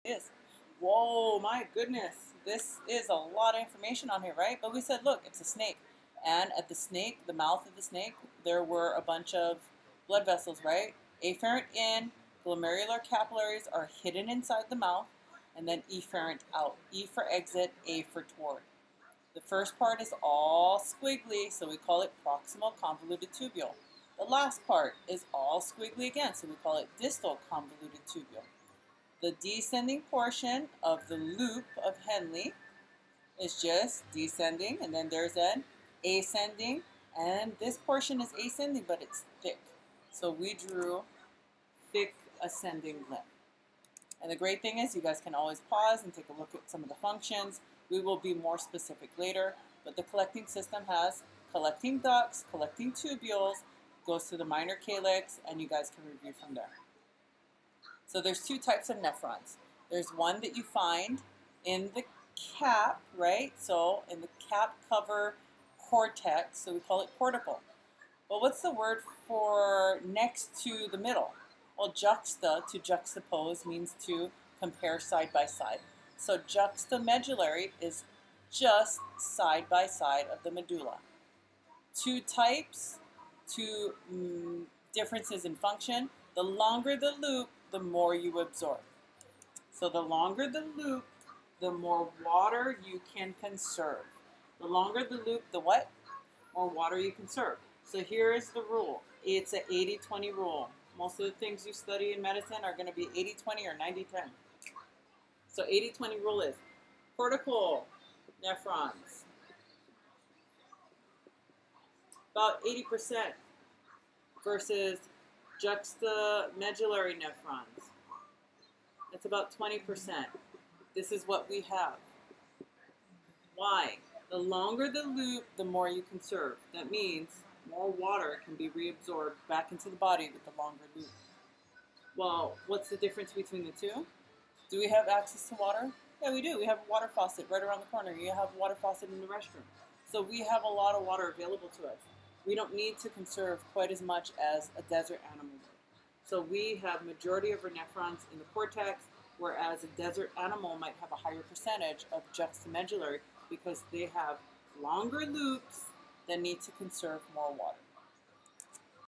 is. Whoa, my goodness. This is a lot of information on here, right? But we said, look, it's a snake. And at the snake, the mouth of the snake, there were a bunch of blood vessels, right? Afferent in, glomerular capillaries are hidden inside the mouth, and then efferent out. E for exit, A for toward. The first part is all squiggly, so we call it proximal convoluted tubule. The last part is all squiggly again, so we call it distal convoluted tubule. The descending portion of the loop of Henle is just descending, and then there's an ascending, and this portion is ascending, but it's thick. So we drew thick ascending limb. And the great thing is you guys can always pause and take a look at some of the functions. We will be more specific later, but the collecting system has collecting ducts, collecting tubules, goes through the minor calyx, and you guys can review from there. So there's two types of nephrons. There's one that you find in the cap, right? So in the cap cover cortex, so we call it cortical. But what's the word for next to the middle? Well, juxta, to juxtapose, means to compare side by side. So juxtamedullary is just side by side of the medulla. Two types, two differences in function. The longer the loop, the more you absorb. So the longer the loop, the more water you can conserve. The longer the loop, the what? More water you conserve. So here is the rule. It's an 80-20 rule. Most of the things you study in medicine are going to be 80-20 or 90-10. So 80-20 rule is cortical nephrons, about 80% versus juxtamedullary nephrons. It's about 20%. This is what we have. Why? The longer the loop, the more you conserve. That means more water can be reabsorbed back into the body with the longer loop. Well, what's the difference between the two? Do we have access to water? Yeah, we do. We have a water faucet right around the corner. You have a water faucet in the restroom. So we have a lot of water available to us. We don't need to conserve quite as much as a desert animal would. So we have majority of our nephrons in the cortex, whereas a desert animal might have a higher percentage of juxtamedullary because they have longer loops that need to conserve more water.